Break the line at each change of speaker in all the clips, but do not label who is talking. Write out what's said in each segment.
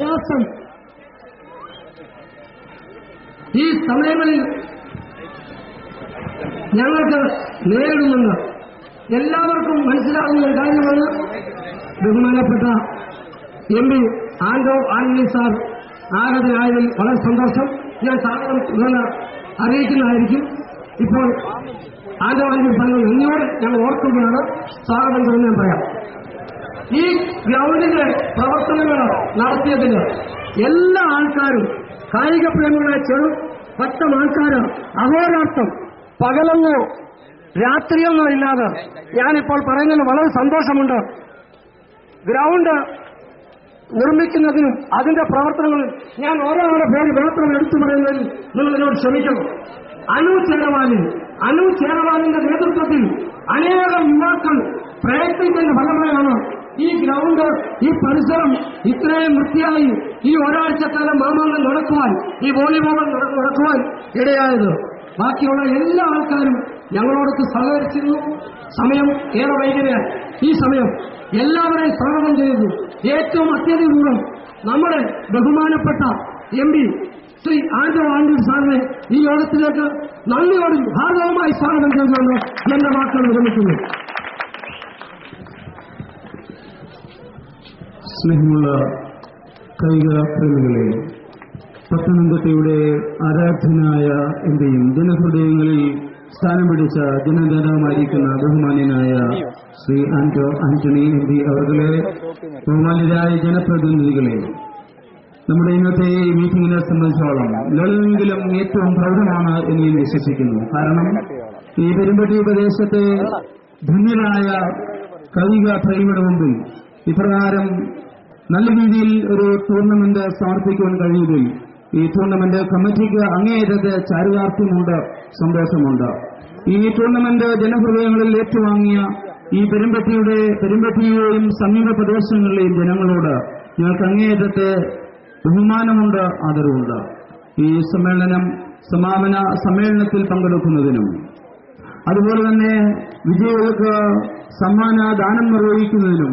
പ്രയാസം ഈ സമയങ്ങളിൽ ഞങ്ങൾക്ക് നേരിടുന്നുണ്ട്. എല്ലാവർക്കും മനസ്സിലാകുന്ന ഒരു കാര്യമാണ്. ബഹുമാനപ്പെട്ട MP ആന്റോ ആന്റണി സാർ ആഗതനായതിൽ വളരെ സന്തോഷം. ഞാൻ സാധാരണ അറിയിക്കുന്നതായിരിക്കും. ഇപ്പോൾ ആന്റോ ആന്റണി സാറിന് നന്ദിയോടെ ഞങ്ങൾ ഓർക്കുകയാണ്. സ്വാഗതം തന്നെ ഞാൻ പറയാം. ഈ ഗ്രൗണ്ടിന്റെ പ്രവർത്തനങ്ങൾ നടത്തിയതിന് എല്ലാ ആൾക്കാരും, കായിക പ്രേമികളെ ചെറു പറ്റം ആൾക്കാർ അഹോരാത്രം പകലെന്നോ രാത്രിയെന്നോ ഇല്ലാതെ ഞാനിപ്പോൾ പറയുന്നതിന് വളരെ സന്തോഷമുണ്ട്. ഗ്രൗണ്ട് നിർമ്മിക്കുന്നതിനും അതിന്റെ പ്രവർത്തനങ്ങളും ഞാൻ ഒരാളുടെ പേര് മാത്രം എടുത്തു പറയുന്നതിൽ നിങ്ങൾ എന്നോട് ക്ഷമിക്കണം. അനു ചേരവാനിന്റെ നേതൃത്വത്തിൽ അനേകം യുവാക്കൾ പ്രയത്നിക്കുന്ന ഫലമായാണ് ഈ ഗ്രൗണ്ട്, ഈ പരിസരം ഇത്രയും വൃത്തിയായി ഈ ഒരാഴ്ചക്കാലം മാമാങ്കം നടക്കുവാൻ, ഈ വോളിബോൾ നടക്കുവാൻ ഇടയായത്. ബാക്കിയുള്ള എല്ലാ ആൾക്കാരും ഞങ്ങളോടൊത്ത് സഹകരിച്ചിരുന്നു. സമയം ഏറെ വൈകിയാണ്. ഈ സമയം എല്ലാവരെയും സ്വാഗതം ചെയ്യുന്നു. ഏറ്റവും അത്യധികപൂർവ്വം നമ്മുടെ ബഹുമാനപ്പെട്ട MP ശ്രീ ആന്റോ ആന്റണി സാറിനെ ഈ യോഗത്തിലേക്ക് നന്ദിയോടും ഹാർദവുമായി സ്വാഗതം ചെയ്തുകൊണ്ട് എന്റെ വാക്കുകൾ വിരമിക്കുന്നു.
സ്നേഹമുള്ള കായിക പ്രേമികളെ, പത്തനംതിട്ടയുടെ ആരാധ്യനായ എന്റെയും ജനഹൃദയങ്ങളിൽ സ്ഥാനം പിടിച്ച ജനനേതാവായിരിക്കുന്ന ബഹുമാന്യനായ ശ്രീ ആന്റോ ആന്റണി MP അവരുടെ ബഹുമാന്യരായ ജനപ്രതിനിധികളെ, നമ്മുടെ ഇന്നത്തെ ഈ മീറ്റിംഗിനെ സംബന്ധിച്ചോളം ലളിതെങ്കിലും ഏറ്റവും പ്രൗഢമാണ് എന്ന് ഞാൻ വിശ്വസിക്കുന്നു. കാരണം ഈ പെരുമ്പട്ടി പ്രദേശത്തെ ധന്യരായ കായിക പ്രേമിയുടെ മുമ്പിൽ ഇപ്രകാരം നല്ല രീതിയിൽ ഒരു ടൂർണമെന്റ് സമർപ്പിക്കുവാൻ കഴിയുകയിൽ ഈ ടൂർണമെന്റ് കമ്മിറ്റിക്ക് അങ്ങേയറ്റത്തെ ചാരിതാർത്ഥ്യമുണ്ട്, സന്തോഷമുണ്ട്. ഈ ടൂർണമെന്റ് ജനഹൃദയങ്ങളിൽ ഏറ്റുവാങ്ങിയ ഈ പെരുമ്പട്ടിയെയും സമീപ പ്രദേശങ്ങളിലെയും ജനങ്ങളോട് ഞങ്ങൾക്ക് അങ്ങേയറ്റത്തെ ബഹുമാനമുണ്ട്, ആദരവുണ്ട്. ഈ സമാപന സമ്മേളനത്തിൽ പങ്കെടുക്കുന്നതിനും അതുപോലെ തന്നെ വിജയികൾക്ക് സമ്മാനദാനം നിർവഹിക്കുന്നതിനും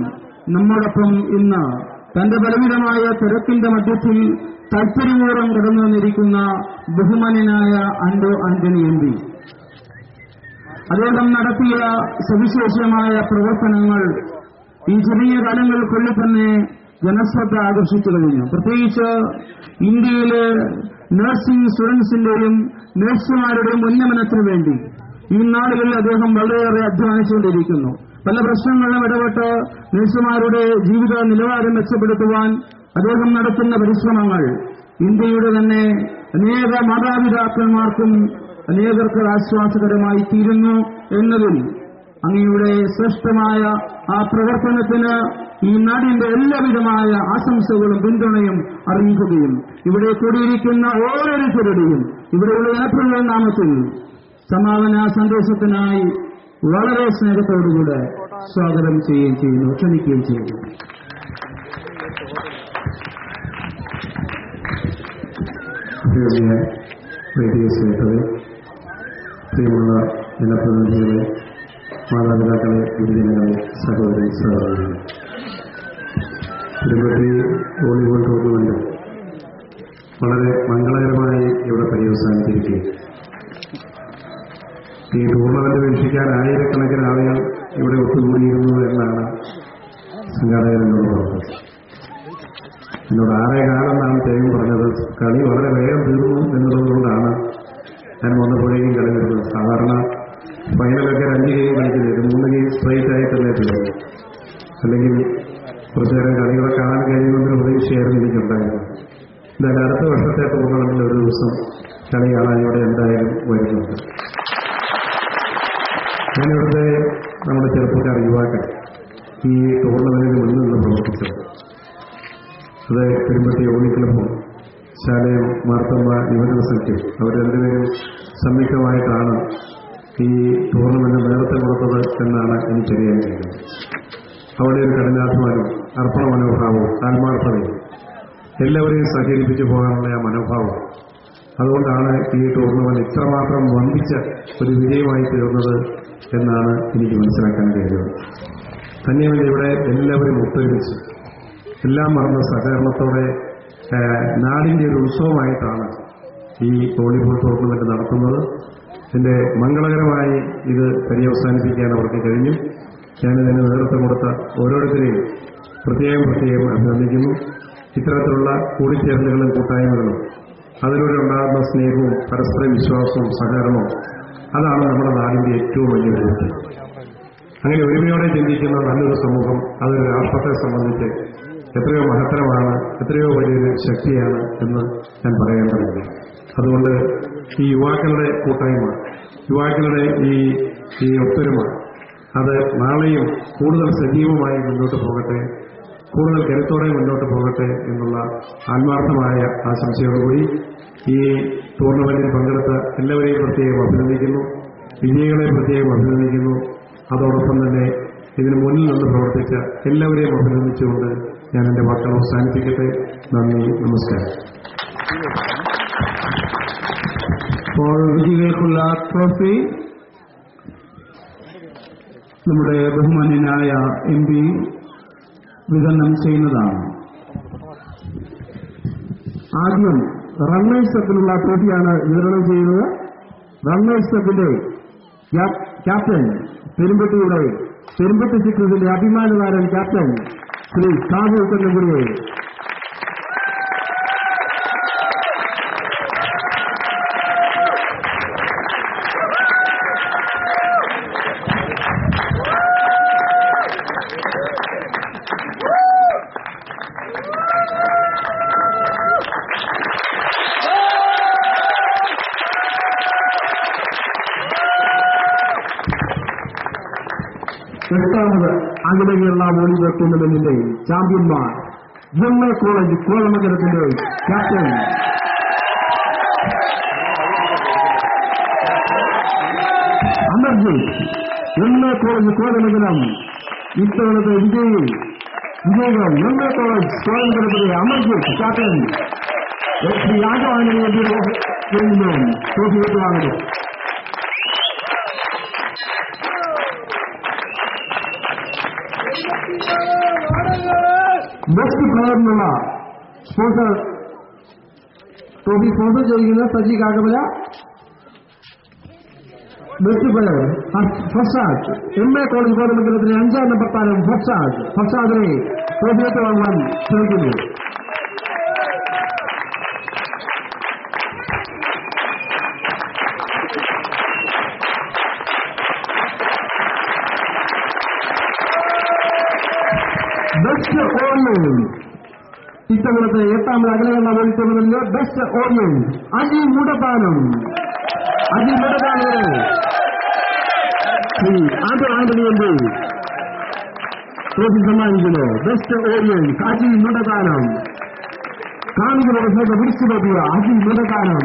നമ്മോടൊപ്പം ഇന്ന് തന്റെ ബലവിധമായ തിരക്കിന്റെ മധ്യത്തിൽ താൽപര്യപൂർവ്വം കടന്നു വന്നിരിക്കുന്ന ബഹുമാന്യനായ ആന്റോ ആന്റണി MP. അദ്ദേഹം നടത്തിയ സവിശേഷമായ പ്രവർത്തനങ്ങൾ ഈ ചെറിയ കാലങ്ങൾക്കുള്ളിൽ തന്നെ ജനശ്രദ്ധ ആകർഷിച്ചു കഴിഞ്ഞു. പ്രത്യേകിച്ച് ഇന്ത്യയിലെ നഴ്സിംഗ് സ്റ്റുഡൻസിന്റെയും നഴ്സുമാരുടെയും ഉന്നമനത്തിനു വേണ്ടി ഈ നാടുകളിൽ അദ്ദേഹം വളരെയേറെ അധ്വാനിച്ചുകൊണ്ടിരിക്കുന്നു. പല പ്രശ്നങ്ങളിലും ഇടപെട്ട് നഴ്സുമാരുടെ ജീവിത നിലവാരം മെച്ചപ്പെടുത്തുവാൻ അദ്ദേഹം നടത്തുന്ന പരിശ്രമങ്ങൾ ഇന്ത്യയുടെ തന്നെ അനേക മാതാപിതാക്കന്മാർക്കും അനേകർക്ക് ആശ്വാസകരമായി തീരുന്നു എന്നതിൽ അങ്ങയുടെ ശ്രേഷ്ഠമായ ആ പ്രവർത്തനത്തിന് ഈ നാടിന്റെ എല്ലാവിധമായ ആശംസകളും പിന്തുണയും അറിയിക്കുകയും ഇവിടെ കൂടിയിരിക്കുന്ന ഓരോരുത്തരുടെയും ഇവിടെയുള്ള ജനപ്രതിനിധികളുടെ നാമത്തിൽ സമാപന സന്ദേശത്തിനായി വളരെ സ്നേഹത്തോടുകൂടെ സ്വാഗതം ചെയ്യുകയും ചെയ്യുന്നു, ക്ഷണിക്കുകയും ചെയ്യുന്നു. സ്നേഹിതരെ, പ്രിയമുള്ള ജനപ്രതിനിധികളെ, മാതാപിതാക്കളെ, ഗുരുജനങ്ങളെ, സഹോദരി സഹോദരികളെ, പെരുമ്പട്ടി വോളിബോൾ ടൂർണമെന്റ് വളരെ മംഗളകരമായി ഇവിടെ പര്യവസാനിച്ചിരിക്കുകയും ഈ ടൂർണമെന്റ് വീക്ഷിക്കാൻ ആയിരക്കണക്കിന് ആളുകൾ ഇവിടെ ഒത്തുകൂടിയിരുന്നു എന്നാണ് സംഘാടകർ എന്നോട് പറഞ്ഞത്. എന്നോട് 6:15 എന്നാണ് ടൈം പറഞ്ഞത്. കളി വളരെ വേഗം തീർന്നു എന്നുള്ളതുകൊണ്ടാണ് ഞാൻ വന്നപ്പോഴേക്കും കളി വരുന്നത്. സാധാരണ ഫൈനലൊക്കെ 5 ഗെയിം കളിക്കുന്നത് 3 ഗെയിം സ്ട്രൈറ്റ് ആയിട്ടല്ലേ തീർന്നു. അല്ലെങ്കിൽ കുറച്ചു നേരം കളികളെ കാണാൻ കഴിയുമെന്നൊരു പ്രതീക്ഷയായിരുന്നു എനിക്കുണ്ടായിരുന്നത്. എന്തായാലും അടുത്ത വർഷത്തെ ടൂർണമെന്റിൽ ഒരു ദിവസം കളി കാണാൻ ഇവിടെ എന്തായാലും വരുന്നുണ്ട്. ഞാനിവിടുത്തെ നമ്മുടെ ചെറുപ്പക്കാർ യുവാക്കൾ ഈ ടൂർണമെന്റിന് മുന്നിൽ നിന്ന് പ്രവർത്തിച്ചത് അത് പെരുമ്പട്ടി യോണി ക്ലബും ശാലയും മാർത്തമ്മ യുവജന സംഘം അവർ രണ്ടുപേരും സംയുക്തമായിട്ടാണ് ഈ ടൂർണമെന്റ് നേതൃത്വം കൊടുത്തത് എന്നാണ് എനിക്കറിയാൻ കഴിയുന്നത്. അവിടെ ഒരു കഠിനാധ്വാനം, അർപ്പണ മനോഭാവവും ആത്മാർത്ഥതയും എല്ലാവരെയും സഹകരിപ്പിച്ചു പോകാനുള്ള ആ മനോഭാവം, അതുകൊണ്ടാണ് ഈ ടൂർണമെന്റ് ഇത്രമാത്രം വമ്പിച്ച ഒരു വിജയമായി തീർന്നത് എന്നാണ് എനിക്ക് മനസ്സിലാക്കാൻ കഴിയുന്നത്. തന്നെയുമല്ല, ഇവിടെ എല്ലാവരും ഒത്തൊരുമിച്ച് എല്ലാം മറന്ന സഹകരണത്തോടെ നാടിൻ്റെ ഒരു ഉത്സവമായിട്ടാണ് ഈ വോളിബോൾ ടൂർണമെന്റ് നടത്തുന്നത്. ഇതിന്റെ മംഗളകരമായി ഇത് പര്യവസാനിപ്പിക്കാൻ അവർക്ക് കഴിഞ്ഞു. ഞാനിതിന് നേതൃത്വം കൊടുത്ത ഓരോരുത്തരെയും പ്രത്യേകം അഭിനന്ദിക്കുന്നു. ഇത്തരത്തിലുള്ള കൂടിച്ചേരലുകളും കൂട്ടായ്മകളും അതിലൂടെ ഉണ്ടാകുന്ന സ്നേഹവും പരസ്പര വിശ്വാസവും സഹകരണവും അതാണ് നമ്മുടെ നാടിന്റെ ഏറ്റവും വലിയ ഊർജ്ജം. അങ്ങനെ ഒരുമയോടെ ചിന്തിക്കുന്ന നല്ലൊരു സമൂഹം അതൊരു രാഷ്ട്രത്തെ സംബന്ധിച്ച് എത്രയോ മഹത്തരമാണ്, എത്രയോ വലിയൊരു ശക്തിയാണ് എന്ന് ഞാൻ പറയേണ്ടതില്ല. അതുകൊണ്ട് ഈ യുവാക്കളുടെ കൂട്ടായ്മ, യുവാക്കളുടെ ഈ ഒത്തൊരുമ അത് നാളെയും കൂടുതൽ സജീവമായി മുന്നോട്ട് പോകട്ടെ, കൂടുതൽ കരുത്തോടെ മുന്നോട്ട് പോകട്ടെ എന്നുള്ള ആത്മാർത്ഥമായ ആശംസയോടുകൂടി ഈ ടൂർണമെന്റിൽ പങ്കെടുത്ത എല്ലാവരെയും പ്രത്യേകം അഭിനന്ദിക്കുന്നു, വിജയികളെ പ്രത്യേകം അഭിനന്ദിക്കുന്നു. അതോടൊപ്പം തന്നെ ഇതിന് മുന്നിൽ നിന്ന് പ്രവർത്തിച്ച എല്ലാവരെയും അഭിനന്ദിച്ചുകൊണ്ട് ഞാൻ എന്റെ വാക്കുകൾ അവസാനിപ്പിക്കട്ടെ. നന്ദി, നമസ്കാരം.
ഇപ്പോൾ വിജയികൾക്കുള്ള ട്രോഫി നമ്മുടെ ബഹുമാന്യനായ MP വിതരണം ചെയ്യുന്നതാണ്. ആദ്യം റണ്ണേഴ്സ് കപ്പിനുള്ള ട്രോഫിയാണ് വിതരണം ചെയ്യുന്നത്. റണ്ണേഴ്സ് കപ്പിന്റെ ക്യാപ്റ്റൻ പെരുമ്പട്ടി സിക്സിന്റെ അഭിമാനതാരൻ ക്യാപ്റ്റൻ ശ്രീ സാബു കണ്ണുകുടിയെ, എട്ടാമത് അഖില കേരള വോളിബോൾ ടൂർണമെന്റിന്റെ ചാമ്പ്യന്മാർ MA കോളേജ് കോളമംഗലത്തിന്റെ captain Amarjith, MA college Kolamangalam. ഇത്തവണത്തെ വിജയികൾ MA കോളേജ് കോളമംഗലത്തിലെ അമർജിത്ത് ക്യാപ്റ്റൻ ശ്രീ ആജവാനെ ട്രോഫി ഏറ്റുവാങ്ങുന്നു. ബെസ്റ്റ് പ്ലെയറിനുള്ള ട്രോഫി സ്പോൺസർ ചെയ്യുന്ന Saji Kakkamala. Best player Farshad, MA college കോളമംഗലത്തിലെ 5ാം നമ്പർ താരം ഫർഷാദിനെ ട്രോഫി ഏറ്റുവാങ്ങുവാൻ ശ്രമിക്കുന്നു. ബെസ്റ്റ് ഓഡിയൻസ് ഇത്തവണത്തെ 8ാമത് അഖില കേരള വോളിബോൾ ടൂർണമെന്റിലെ best audience Aji Mudappanam Shri Antony MP trophy സമ്മാനിക്കുന്നു. Best audience Aji Mudappanam. കാണികളുടെ ശ്രദ്ധ പിടിച്ചു പറ്റിയ അജി മുടപ്പാനം.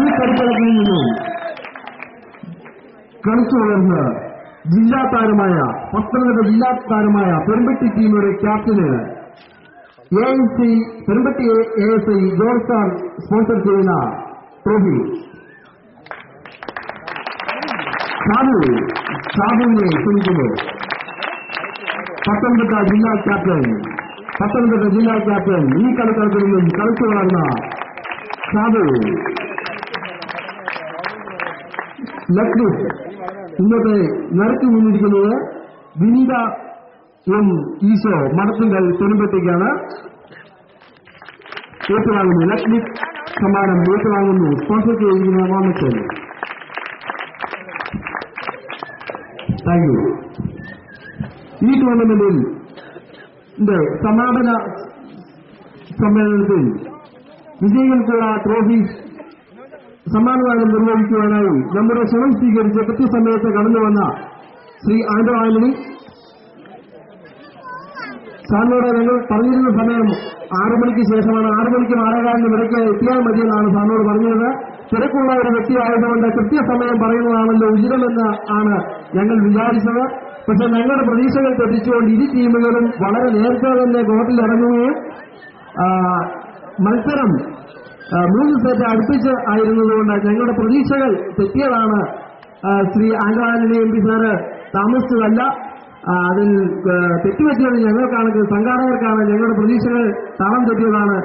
ഈ കളിക്കളത്തിൽ നിന്നും കളിച്ചു വളർന്ന പത്തനംതിട്ട ജില്ലാ താരമായ പെരുമ്പട്ടി ടീമിയുടെ ക്യാപ്റ്റന് Perumpatti ASI George sir sponsor ചെയ്യുന്ന ട്രോഫി ഷാബുവിനെ ക്ഷണിക്കുന്നു. പത്തനംതിട്ട ജില്ലാ ക്യാപ്റ്റൻ ഈ കളിക്കളത്തിൽ നിന്നും കളിച്ചു വളർന്ന ഷാബു. ലക്ഷ്മിസ് ഇന്നത്തെ നിരത്തി മുന്നിരിക്കുന്നത് വിനീത ഈശോ മടത്തുങ്കൽ പെരുമ്പട്ടിക്കാണ് ഏറ്റുവാങ്ങുന്നു. ലക്ഷ്മി സമ്മാനം ഏറ്റുവാങ്ങുന്നു. സ്പോൺസർ ചെയ്തിരിക്കുന്ന വാമച്ചൻ. Thank you. ഈ ടൂർണമെന്റിൽ സമാപന സമ്മേളനത്തിൽ വിജയികൾക്കുള്ള ട്രോഫി സമ്മാനദാനം നിർവഹിക്കുവാനായി നമ്മുടെ ക്ഷണം സ്വീകരിച്ച് കൃത്യസമയത്ത് കടന്നുവന്ന ശ്രീ ആന്റണി സാറിനോട് ഞങ്ങൾ പറഞ്ഞിരുന്ന സമയം 6 മണിക്ക് ശേഷമാണ്. 6 മണിക്കും 6:15 ഇടയ്ക്ക് എത്തിയാൽ മതിയെന്നാണ് സാറിനോട് പറഞ്ഞത്. തിരക്കുള്ള ഒരു വ്യക്തിയായതുകൊണ്ട് കൃത്യസമയം പറയുന്നതാണല്ലോ ഉചിതമെന്ന് ആണ് ഞങ്ങൾ വിചാരിച്ചത്. പക്ഷെ ഞങ്ങളുടെ പ്രതീക്ഷകൾ തെറ്റിച്ചുകൊണ്ട് ഇരു ടീമുകളും വളരെ നേരത്തെ തന്നെ കോർട്ടിൽ ഇറങ്ങുകയും മത്സരം 3 സെറ്റ് അടുപ്പിച്ച് ആയിരുന്നതുകൊണ്ട് ഞങ്ങളുടെ പ്രതീക്ഷകൾ തെറ്റിയതാണ്. ശ്രീ ആന്റണി MP സാറ് താമസിച്ചതല്ല. അതിൽ തെറ്റുപറ്റിയത് ഞങ്ങൾക്കാണ്, സംഘാടകർക്കാണ്. ഞങ്ങളുടെ പ്രതീക്ഷകൾ താളം തെറ്റിയതാണ്.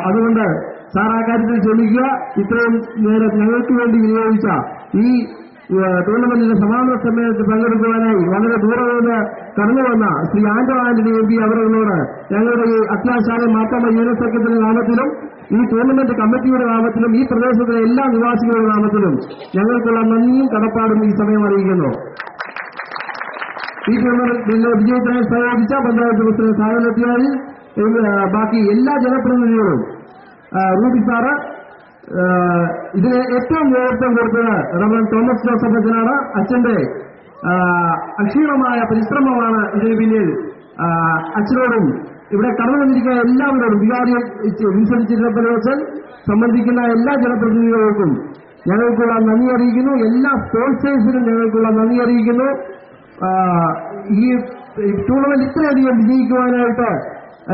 അതുകൊണ്ട് സാർ ആ കാര്യത്തിൽ ശ്രമിക്കുക. ഇത്രയും നേരം ഞങ്ങൾക്ക് വേണ്ടി വിനിയോഗിച്ച ഈ ടൂർണമെന്റിന്റെ സമാപന സമ്മേളനത്തിൽ പങ്കെടുക്കുവാനായി വളരെ ദൂരെ നിന്ന് കടന്നുവന്ന ശ്രീ ആന്റോ ആന്റണി MP അവരോട് ഞങ്ങളുടെ ഈ അത്യാശാല മാർത്തോമ യൂണിറ്റ് സെക്രട്ടറിയുടെ നാമത്തിലും ഈ ടൂർണമെന്റ് കമ്മിറ്റിയുടെ നാമത്തിലും ഈ പ്രദേശത്തിലെ എല്ലാ നിവാസികളുടെ നാമത്തിലും ഞങ്ങൾക്കുള്ള നന്ദിയും കടപ്പാടും ഈ സമയം അറിയിക്കുന്നു. ഈ ടൂർണമെന്റിന്റെ വിജയത്തിനായി സഹകരിച്ച പഞ്ചായത്ത് പ്രസിഡന്റ് സാധനത്തിയായി ബാക്കി എല്ലാ ജനപ്രതിനിധികളും, റൂബി സാറ്, ഇതിന് ഏറ്റവും നേതൃത്വം കൊടുത്തത് റവറൻ തോമസ് ജോസഫ് അച്ഛനാണ്. അച്ഛന്റെ അക്ഷീണമായ പരിശ്രമമാണ് ഇതിന് പിന്നിൽ. അച്ഛനോടും ഇവിടെ കടന്നു വന്നിരിക്കുന്ന എല്ലാവരോടും, വികാരി വിൻസെന്റ് ചിത്രപ്പനോച്ചൻ സംബന്ധിക്കുന്ന എല്ലാ ജനപ്രതിനിധികൾക്കും ഞങ്ങൾക്കുള്ള നന്ദി അറിയിക്കുന്നു. എല്ലാ സ്പോൺസേഴ്സിനും ഞങ്ങൾക്കുള്ള നന്ദി അറിയിക്കുന്നു. ഈ ടൂർണമെന്റ് ഇത്രയധികം വിജയിക്കുവാനായിട്ട്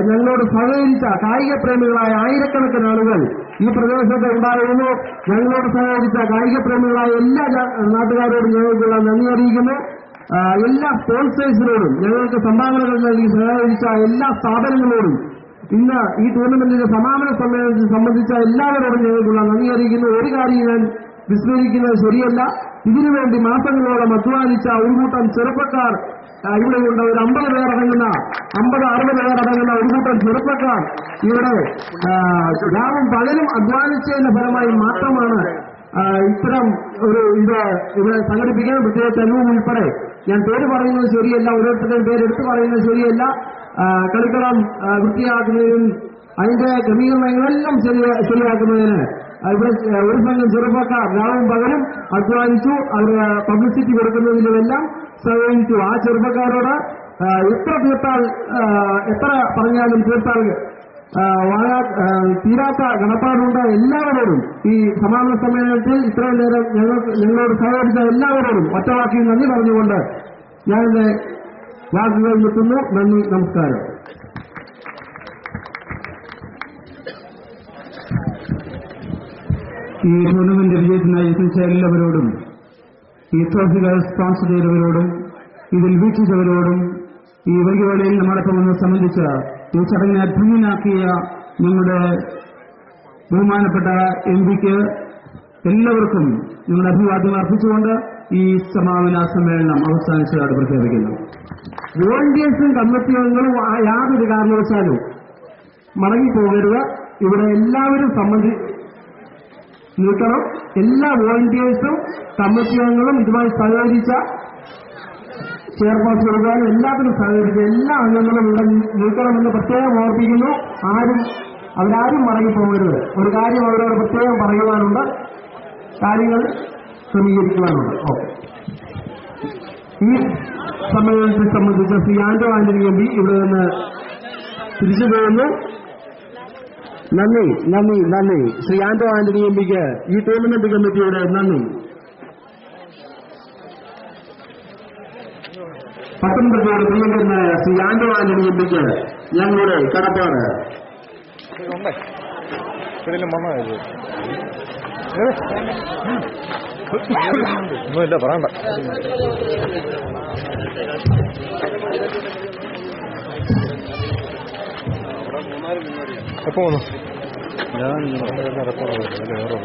ഞങ്ങളോട് സഹകരിച്ച കായിക പ്രേമികളായ ആയിരക്കണക്കിന് ആളുകൾ ഈ പ്രദേശത്ത് ഉണ്ടായിരുന്നു. ഞങ്ങളോട് സഹകരിച്ച കായിക പ്രേമികളായ എല്ലാ നാട്ടുകാരോടും ഞങ്ങൾക്കുള്ള നന്ദി അറിയിക്കുന്നു. എല്ലാ സ്പോൺസേഴ്സിനോടും, ഞങ്ങൾക്ക് സംഭാവനകൾ നൽകി സഹകരിച്ച എല്ലാ സ്ഥാപനങ്ങളോടും, ഇന്ന് ഈ ടൂർണമെന്റിന്റെ സമാപന സമ്മേളനത്തിൽ സംബന്ധിച്ച എല്ലാവരോടും ഞങ്ങൾക്കുള്ള നന്ദി അറിയിക്കുന്നു. ഒരു കാര്യം ഞാൻ വിസ്മരിക്കുന്നത് ശരിയല്ല. ഇതിനുവേണ്ടി മാസങ്ങളോളം അധ്വാനിച്ച ഒരു കൂട്ടം ചെറുപ്പക്കാർ ഇവിടെയുണ്ട്. ഒരു 50 പേരടങ്ങുന്ന 50-60 പേരടങ്ങുന്ന ഒരു കൂട്ടം ചെറുപ്പക്കാർ ഇവിടെ രാവും പകലും അധ്വാനിച്ചതിന്റെ ഫലമായി മാത്രമാണ് ഇത്തരം ഒരു ഇത് ഇവിടെ സംഘടിപ്പിക്കാൻ. പ്രത്യേകിച്ച് അനൂപ് ഉൾപ്പെടെ, ഞാൻ പേര് പറയുന്നത് ശരിയല്ല, ഓരോരുത്തരുടെയും പേരെടുത്ത് പറയുന്നത് ശരിയല്ല. കളിക്കളം വൃത്തിയാക്കുന്നതിനും അതിന്റെ ക്രമീകരണങ്ങളെല്ലാം ശരിയാക്കുന്നതിന് ഇവിടെ ഒരു സംഘം ചെറുപ്പക്കാർ രാവും പകലും അധ്വാനിച്ചു. അവർ പബ്ലിസിറ്റി കൊടുക്കുന്നതിലുമെല്ലാം സഹകരിച്ചു. ആ ചെറുപ്പക്കാരോട് എത്ര പറഞ്ഞാലും തീർത്താൽ തീരാത്ത കടപ്പാടുണ്ട്. എല്ലാവരോടും ഈ സമാപന സമ്മേളനത്തിൽ ഇത്രയും നേരം ഞങ്ങളോട് സഹകരിച്ച എല്ലാവരോടും ഒറ്റവാക്കിൽ നന്ദി പറഞ്ഞുകൊണ്ട് ഞാൻ എന്റെ വാക്കുകൾ നിർത്തുന്നു. നന്ദി, നമസ്കാരം.
ഈ ടൂർണമെന്റ് വിജയത്തിനായി എത്തിച്ച എല്ലാവരോടും, ഈ ട്രോഫികൾ സ്പോൺസർ ചെയ്തവരോടും, ഇതിൽ വീക്ഷിച്ചവരോടും, ഈ വൈകിവേളയിൽ നമ്മോടൊപ്പം വന്ന് സംബന്ധിച്ച ഈ ചടങ്ങിനെ ധന്യനാക്കിയ ഞങ്ങളുടെ ബഹുമാനപ്പെട്ട MPക്ക് എല്ലാവർക്കും ഞങ്ങളുടെ അഭിവാദ്യം അർപ്പിച്ചുകൊണ്ട് ഈ സമാപന സമ്മേളനം അവസാനിച്ചതായിട്ട് പ്രഖ്യാപിക്കുന്നു.
വോളണ്ടിയേഴ്സും കമ്മിറ്റി അംഗങ്ങളും യാതൊരു കാരണവശാലും മടങ്ങിപ്പോകരുത്. ഇവിടെ എല്ലാവരും നിൽക്കണം. എല്ലാ വോളണ്ടിയേഴ്സും കമ്മിറ്റി അംഗങ്ങളും ഇതുമായി സഹകരിച്ച ചെയർപേഴ്സൺ കൊടുക്കാനും എല്ലാത്തിനും സഹകരിച്ച എല്ലാ അംഗങ്ങളും ഇവിടെ നിൽക്കണമെന്ന് പ്രത്യേകം ഓർപ്പിക്കുന്നു. അവരാരും മടങ്ങിപ്പോകരുത്. ഒരു കാര്യം അവരോട് പ്രത്യേകം പറയുവാനുണ്ട്, കാര്യങ്ങൾ ക്രമീകരിക്കുവാനുണ്ട്. ഓക്കെ. ഈ സമ്മേളനത്തെ സംബന്ധിച്ച ശ്രീ ആന്റോ ആന്റണി MP ഇവിടെ നിന്ന് തിരിച്ചു പോകുന്നു. നന്ദി. ശ്രീ ആന്റോ ആന്റണി MPക്ക് ഈ ടൂർണമെന്റ് കമ്മിറ്റിയുടെ നന്ദി. പത്തനംതിട്ടയുടെ പ്രിയങ്കരനായ ശ്രീ ആന്റോ ആന്റണി MPക്ക് ഞങ്ങളുടെ കടപ്പാട്.
ഒന്നുമില്ല, പറയണ്ട. എപ്പോ വന്നു? ഞാൻ റെക്കോർഡ് വേറെ